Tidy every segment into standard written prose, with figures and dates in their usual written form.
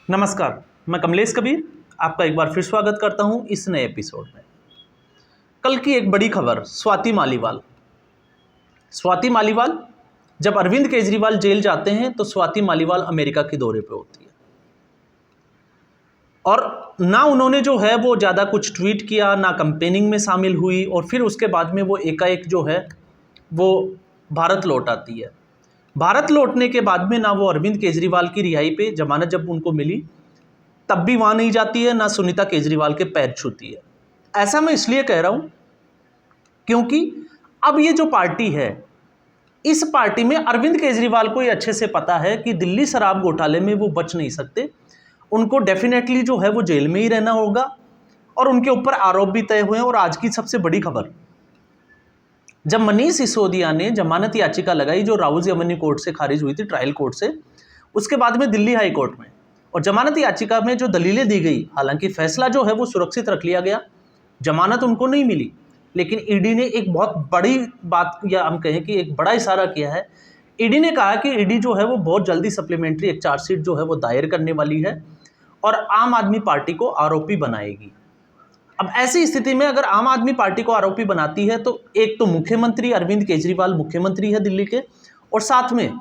नमस्कार, मैं कमलेश कबीर आपका एक बार फिर स्वागत करता हूं इस नए एपिसोड में। कल की एक बड़ी खबर, स्वाति मालीवाल जब अरविंद केजरीवाल जेल जाते हैं तो स्वाति मालीवाल अमेरिका के दौरे पर होती है और ना उन्होंने जो है वो ज़्यादा कुछ ट्वीट किया, ना कैंपेनिंग में शामिल हुई और फिर उसके बाद में वो एकाएक जो है वो भारत लौट आती है। भारत लौटने के बाद में ना वो अरविंद केजरीवाल की रिहाई पे जमानत जब उनको मिली तब भी वहाँ नहीं जाती है, ना सुनीता केजरीवाल के पैर छूती है। ऐसा मैं इसलिए कह रहा हूँ क्योंकि अब ये जो पार्टी है, इस पार्टी में अरविंद केजरीवाल को ये अच्छे से पता है कि दिल्ली शराब घोटाले में वो बच नहीं सकते, उनको डेफिनेटली जो है वो जेल में ही रहना होगा और उनके ऊपर आरोप भी तय हुए हैं। और आज की सबसे बड़ी खबर, जब मनीष सिसोदिया ने जमानत याचिका लगाई जो राहुल जमानी कोर्ट से खारिज हुई थी, ट्रायल कोर्ट से, उसके बाद में दिल्ली हाई कोर्ट में, और जमानत याचिका में जो दलीलें दी गई, हालांकि फैसला जो है वो सुरक्षित रख लिया गया, जमानत उनको नहीं मिली, लेकिन ईडी ने एक बहुत बड़ी बात, या हम कहें कि एक बड़ा इशारा किया है। ईडी ने कहा कि ईडी जो है वो बहुत जल्दी सप्लीमेंट्री एक चार्जशीट जो है वो दायर करने वाली है और आम आदमी पार्टी को आरोपी बनाएगी। अब ऐसी स्थिति में अगर आम आदमी पार्टी को आरोपी बनाती है तो एक तो मुख्यमंत्री अरविंद केजरीवाल मुख्यमंत्री है दिल्ली के, और साथ में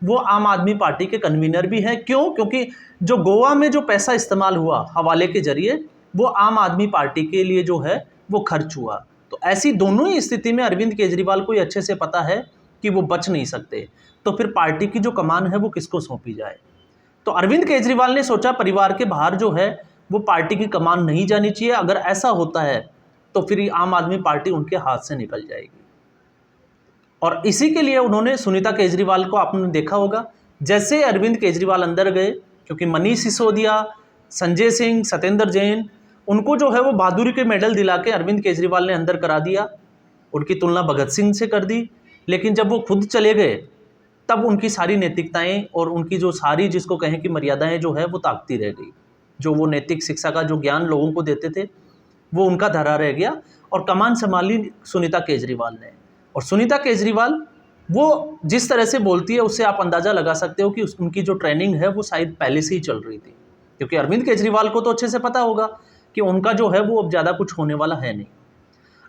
वो आम आदमी पार्टी के कन्वीनर भी हैं। क्यों? क्योंकि जो गोवा में जो पैसा इस्तेमाल हुआ हवाले के जरिए, वो आम आदमी पार्टी के लिए जो है वो खर्च हुआ। तो ऐसी दोनों ही स्थिति में अरविंद केजरीवाल को ये अच्छे से पता है कि वो बच नहीं सकते, तो फिर पार्टी की जो कमान है वो किसको सौंपी जाए। तो अरविंद केजरीवाल ने सोचा परिवार के बाहर जो है वो पार्टी की कमान नहीं जानी चाहिए। अगर ऐसा होता है तो फिर आम आदमी पार्टी उनके हाथ से निकल जाएगी। और इसी के लिए उन्होंने सुनीता केजरीवाल को, आपने देखा होगा, जैसे अरविंद केजरीवाल अंदर गए, क्योंकि मनीष सिसोदिया, संजय सिंह, सत्येंद्र जैन, उनको जो है वो बहादुरी के मेडल दिला के अरविंद केजरीवाल ने अंदर करा दिया, उनकी तुलना भगत सिंह से कर दी। लेकिन जब वो खुद चले गए तब उनकी सारी नैतिकताएं और उनकी जो सारी, जिसको कहें कि मर्यादाएं जो है वो ताकती रह गई। जो वो नैतिक शिक्षा का जो ज्ञान लोगों को देते थे वो उनका धरा रह गया और कमान संभाली सुनीता केजरीवाल ने। और सुनीता केजरीवाल वो जिस तरह से बोलती है उससे आप अंदाज़ा लगा सकते हो कि उनकी जो ट्रेनिंग है वो शायद पहले से ही चल रही थी, क्योंकि अरविंद केजरीवाल को तो अच्छे से पता होगा कि उनका जो है वो अब ज़्यादा कुछ होने वाला है नहीं।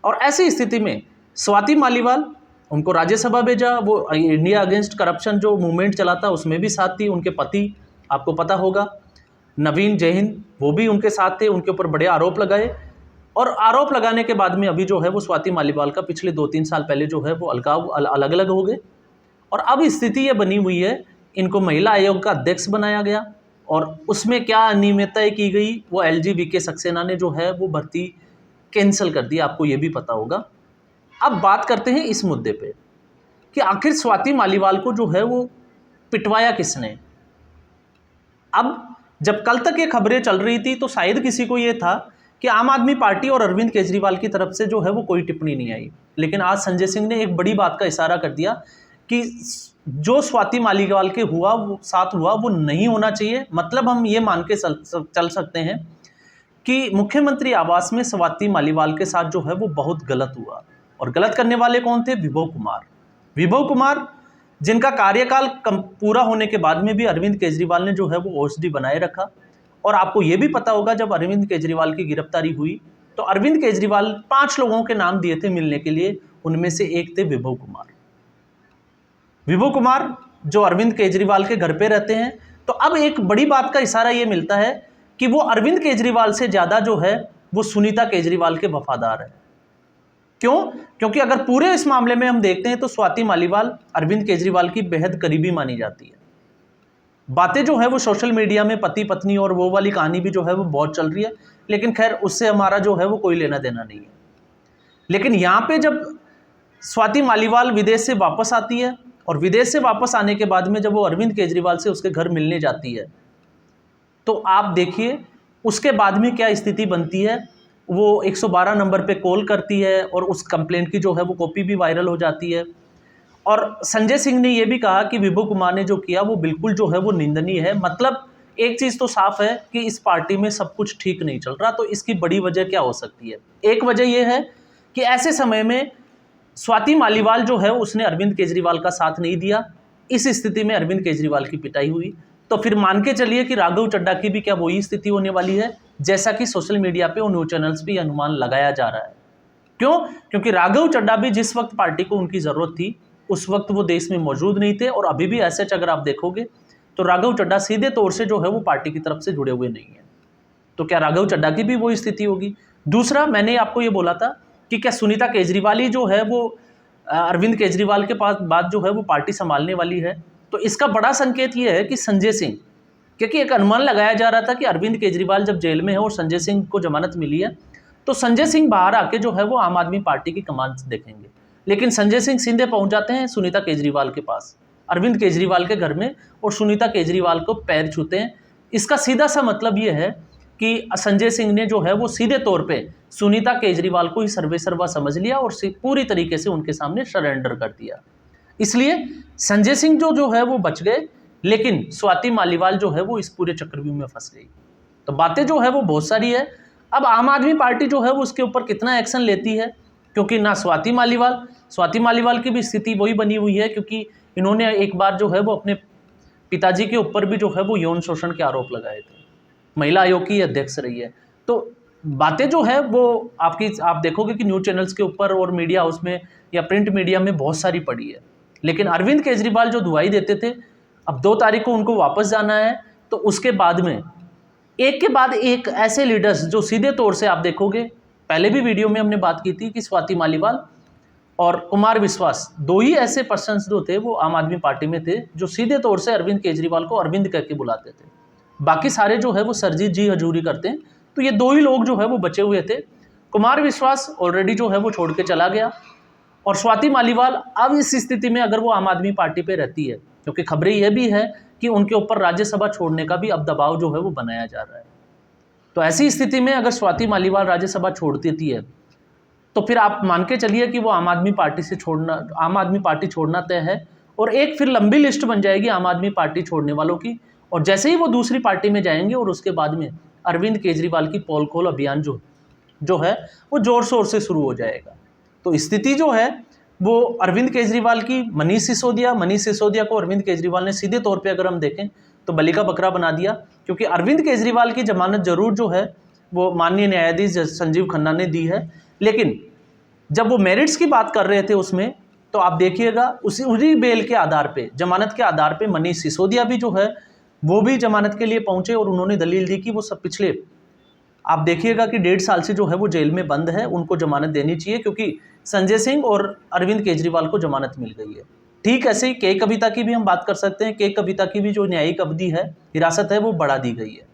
और ऐसी स्थिति में स्वाति मालीवाल, उनको राज्यसभा भेजा, वो इंडिया अगेंस्ट करप्शन जो मूवमेंट चला था उसमें भी साथ थी। उनके पति, आपको पता होगा, नवीन जयहिंद, वो भी उनके साथ थे। उनके ऊपर बड़े आरोप लगाए और आरोप लगाने के बाद में अभी जो है वो स्वाति मालीवाल का पिछले 2-3 साल पहले जो है वो अलग अलग हो गए। और अब स्थिति ये बनी हुई है, इनको महिला आयोग का अध्यक्ष बनाया गया और उसमें क्या अनियमितताएं की गई वो LG-VK सक्सेना ने जो है वो भर्ती कैंसिल कर दी, आपको ये भी पता होगा। अब बात करते हैं इस मुद्दे पे कि आखिर स्वाति मालीवाल को जो है वो पिटवाया किसने। अब जब कल तक ये खबरें चल रही थी तो शायद किसी को ये था कि आम आदमी पार्टी और अरविंद केजरीवाल की तरफ से जो है वो कोई टिप्पणी नहीं आई, लेकिन आज संजय सिंह ने एक बड़ी बात का इशारा कर दिया कि जो स्वाति मालीवाल के साथ हुआ वो नहीं होना चाहिए। मतलब हम ये मान के चल सकते हैं कि मुख्यमंत्री आवास में स्वाति मालीवाल के साथ जो है वो बहुत गलत हुआ। और गलत करने वाले कौन थे? विभव कुमार, जिनका कार्यकाल पूरा होने के बाद में भी अरविंद केजरीवाल ने जो है वो OSD बनाए रखा। और आपको ये भी पता होगा जब अरविंद केजरीवाल की गिरफ्तारी हुई तो अरविंद केजरीवाल 5 लोगों के नाम दिए थे मिलने के लिए, उनमें से एक थे विभव कुमार जो अरविंद केजरीवाल के घर पे रहते हैं। तो अब एक बड़ी बात का इशारा ये मिलता है कि वो अरविंद केजरीवाल से ज़्यादा जो है वो सुनीता केजरीवाल के वफादार है। क्यों? क्योंकि अगर पूरे इस मामले में हम देखते हैं तो स्वाति मालीवाल अरविंद केजरीवाल की बेहद करीबी मानी जाती है। बातें जो है वो सोशल मीडिया में पति पत्नी और वो वाली कहानी भी जो है वो बहुत चल रही है, लेकिन खैर उससे हमारा जो है वो कोई लेना देना नहीं है। लेकिन यहाँ पे जब स्वाति मालीवाल विदेश से वापस आती है और विदेश से वापस आने के बाद में जब वो अरविंद केजरीवाल से उसके घर मिलने जाती है तो आप देखिए उसके बाद में क्या स्थिति बनती है। वो 112 नंबर पे कॉल करती है और उस कंप्लेंट की जो है वो कॉपी भी वायरल हो जाती है। और संजय सिंह ने ये भी कहा कि विभव कुमार ने जो किया वो बिल्कुल जो है वो निंदनीय है। मतलब एक चीज़ तो साफ है कि इस पार्टी में सब कुछ ठीक नहीं चल रहा। तो इसकी बड़ी वजह क्या हो सकती है? एक वजह यह है कि ऐसे समय में स्वाति मालीवाल जो है उसने अरविंद केजरीवाल का साथ नहीं दिया। इस स्थिति में अरविंद केजरीवाल की पिटाई हुई। तो फिर मान के चलिए कि राघव चड्ढा की भी क्या वही स्थिति होने वाली है, जैसा कि सोशल मीडिया पे और न्यूज चैनल्स भी अनुमान लगाया जा रहा है। क्यों? क्योंकि राघव चड्ढा भी जिस वक्त पार्टी को उनकी जरूरत थी उस वक्त वो देश में मौजूद नहीं थे, और अभी भी ऐसे अगर आप देखोगे तो राघव चड्ढा सीधे तौर से जो है वो पार्टी की तरफ से जुड़े हुए नहीं है। तो क्या राघव चड्ढा की भी वही स्थिति होगी? दूसरा, मैंने आपको ये बोला था कि क्या सुनीता केजरीवाल ही जो है वो अरविंद केजरीवाल के पास बाद जो है वो पार्टी संभालने वाली है? तो इसका बड़ा संकेत ये है कि संजय सिंह, क्योंकि एक अनुमान लगाया जा रहा था कि अरविंद केजरीवाल जब जेल में है और संजय सिंह को जमानत मिली है, तो संजय सिंह बाहर आके जो है वो आम आदमी पार्टी की कमान देखेंगे। लेकिन संजय सिंह सीधे पहुंच जाते हैं सुनीता केजरीवाल के पास, अरविंद केजरीवाल के घर में, और सुनीता केजरीवाल को पैर छूते हैं। इसका सीधा सा मतलब ये है कि संजय सिंह ने जो है वो सीधे तौर पे सुनीता केजरीवाल को ही सर्वेसर्वा समझ लिया और पूरी तरीके से उनके सामने सरेंडर कर दिया। इसलिए संजय सिंह जो है वो बच गए, लेकिन स्वाति मालीवाल जो है वो इस पूरे चक्रव्यूह में फंस गई। तो बातें जो है वो बहुत सारी है। अब आम आदमी पार्टी जो है वो उसके ऊपर कितना एक्शन लेती है, क्योंकि ना स्वाति मालीवाल की भी स्थिति वही बनी हुई है, क्योंकि इन्होंने एक बार जो है वो अपने पिताजी के ऊपर भी जो है वो यौन शोषण के आरोप लगाए थे। महिला आयोग की अध्यक्ष रही है। तो बातें जो है वो आप देखोगे कि न्यूज़ चैनल्स के ऊपर और मीडिया हाउस में या प्रिंट मीडिया में बहुत सारी पड़ी है। लेकिन अरविंद केजरीवाल जो दुहाई देते थे, अब 2 तारीख को उनको वापस जाना है, तो उसके बाद में एक के बाद एक ऐसे लीडर्स जो सीधे तौर से आप देखोगे, पहले भी वीडियो में हमने बात की थी कि स्वाति मालीवाल और कुमार विश्वास 2 ही ऐसे पर्सन्स जो थे वो आम आदमी पार्टी में थे जो सीधे तौर से अरविंद केजरीवाल को अरविंद कह के बुलाते थे। बाकी सारे जो है वो सरजीत जी हजूरी करते हैं। तो ये 2 ही लोग जो है वो बचे हुए थे। कुमार विश्वास ऑलरेडी जो है वो छोड़ के चला गया, और स्वाति मालीवाल अब इस स्थिति में अगर वो आम आदमी पार्टी पे रहती है, क्योंकि खबरें यह भी है कि उनके ऊपर राज्यसभा छोड़ने का भी अब दबाव जो है वो बनाया जा रहा है। तो ऐसी स्थिति में अगर स्वाति मालीवाल राज्यसभा छोड़ देती है, तो फिर आप मान के चलिए कि वो आम आदमी पार्टी छोड़ना तय है, और एक फिर लंबी लिस्ट बन जाएगी आम आदमी पार्टी छोड़ने वालों की। और जैसे ही वो दूसरी पार्टी में जाएंगे, और उसके बाद में अरविंद केजरीवाल की पोल खोल अभियान जो है वो जोर शोर से शुरू हो जाएगा। तो स्थिति जो है वो अरविंद केजरीवाल की, मनीष सिसोदिया को अरविंद केजरीवाल ने सीधे तौर पे अगर हम देखें तो बलि का बकरा बना दिया, क्योंकि अरविंद केजरीवाल की जमानत जरूर जो है वो माननीय न्यायाधीश संजीव खन्ना ने दी है, लेकिन जब वो मेरिट्स की बात कर रहे थे उसमें, तो आप देखिएगा उसी बेल के आधार पे, जमानत के आधार पे मनीष सिसोदिया भी जो है वो भी जमानत के लिए पहुंचे, और उन्होंने दलील दी कि वो सब पिछले, आप देखिएगा कि 1.5 साल से जो है वो जेल में बंद है, उनको जमानत देनी चाहिए, क्योंकि संजय सिंह और अरविंद केजरीवाल को जमानत मिल गई है। ठीक ऐसे ही के कविता की भी हम बात कर सकते हैं। के कविता की भी जो न्यायिक अवधि है, हिरासत है, वो बढ़ा दी गई है।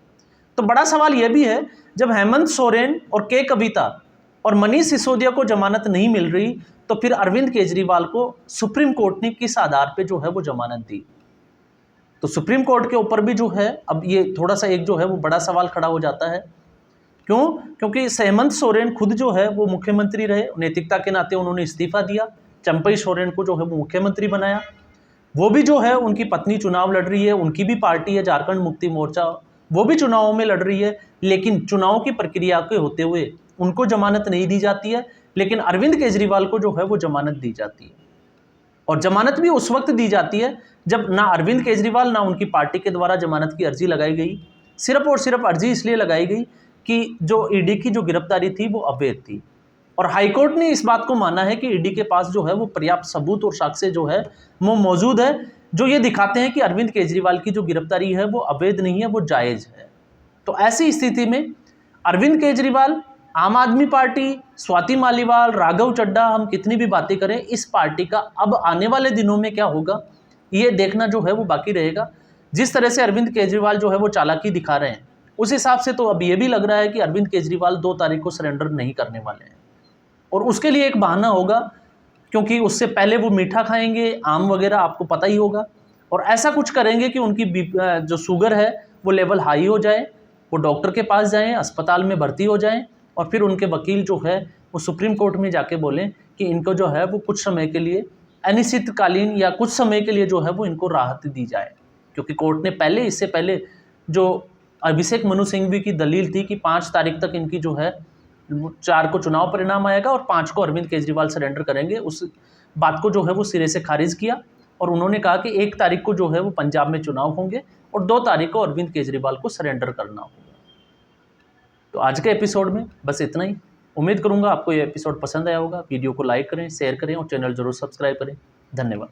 तो बड़ा सवाल यह भी है, जब हेमंत सोरेन और के कविता और मनीष सिसोदिया को जमानत नहीं मिल रही, तो फिर अरविंद केजरीवाल को सुप्रीम कोर्ट ने किस आधार पर जो है वो जमानत दी? तो सुप्रीम कोर्ट के ऊपर भी जो है अब ये थोड़ा सा एक जो है वो बड़ा सवाल खड़ा हो जाता है। क्यों? क्योंकि हेमंत सोरेन खुद जो है वो मुख्यमंत्री रहे, नैतिकता के नाते उन्होंने इस्तीफा दिया, चंपई सोरेन को जो है वो मुख्यमंत्री बनाया। वो भी जो है, उनकी पत्नी चुनाव लड़ रही है, उनकी भी पार्टी है झारखंड मुक्ति मोर्चा, वो भी चुनावों में लड़ रही है, लेकिन चुनाव की प्रक्रिया के होते हुए उनको जमानत नहीं दी जाती है। लेकिन अरविंद केजरीवाल को जो है वो जमानत दी जाती है, और जमानत भी उस वक्त दी जाती है जब ना अरविंद केजरीवाल ना उनकी पार्टी के द्वारा जमानत की अर्जी लगाई गई। सिर्फ और सिर्फ अर्जी इसलिए लगाई गई कि जो ईडी की जो गिरफ्तारी थी वो अवैध थी, और हाईकोर्ट ने इस बात को माना है कि ईडी के पास जो है वो पर्याप्त सबूत और साक्ष्य जो है वो मौजूद है, जो ये दिखाते हैं कि अरविंद केजरीवाल की जो गिरफ्तारी है वो अवैध नहीं है, वो जायज़ है। तो ऐसी स्थिति में अरविंद केजरीवाल, आम आदमी पार्टी, स्वाति मालीवाल, राघव चड्ढा, हम कितनी भी बातें करें, इस पार्टी का अब आने वाले दिनों में क्या होगा ये देखना जो है वो बाकी रहेगा। जिस तरह से अरविंद केजरीवाल जो है वो चालाकी दिखा रहे हैं, उस हिसाब से तो अब ये भी लग रहा है कि अरविंद केजरीवाल 2 तारीख को सरेंडर नहीं करने वाले हैं, और उसके लिए एक बहाना होगा, क्योंकि उससे पहले वो मीठा खाएंगे, आम वगैरह, आपको पता ही होगा, और ऐसा कुछ करेंगे कि उनकी जो शुगर है वो लेवल हाई हो जाए, वो डॉक्टर के पास जाएं, अस्पताल में भर्ती हो जाएं, और फिर उनके वकील जो है वो सुप्रीम कोर्ट में जाके बोलें कि इनको जो है वो कुछ समय के लिए, अनिश्चितकालीन या कुछ समय के लिए जो है वो इनको राहत दी जाए। क्योंकि कोर्ट ने पहले, इससे पहले जो अभिषेक मनु सिंघवी की दलील थी कि 5 तारीख तक इनकी जो है, 4 को चुनाव परिणाम आएगा और 5 को अरविंद केजरीवाल सरेंडर करेंगे, उस बात को जो है वो सिरे से खारिज किया, और उन्होंने कहा कि 1 तारीख को जो है वो पंजाब में चुनाव होंगे और 2 तारीख को अरविंद केजरीवाल को सरेंडर करना होगा। तो आज के एपिसोड में बस इतना ही। उम्मीद करूंगा आपको ये एपिसोड पसंद आया होगा। वीडियो को लाइक करें, शेयर करें और चैनल जरूर सब्सक्राइब करें। धन्यवाद।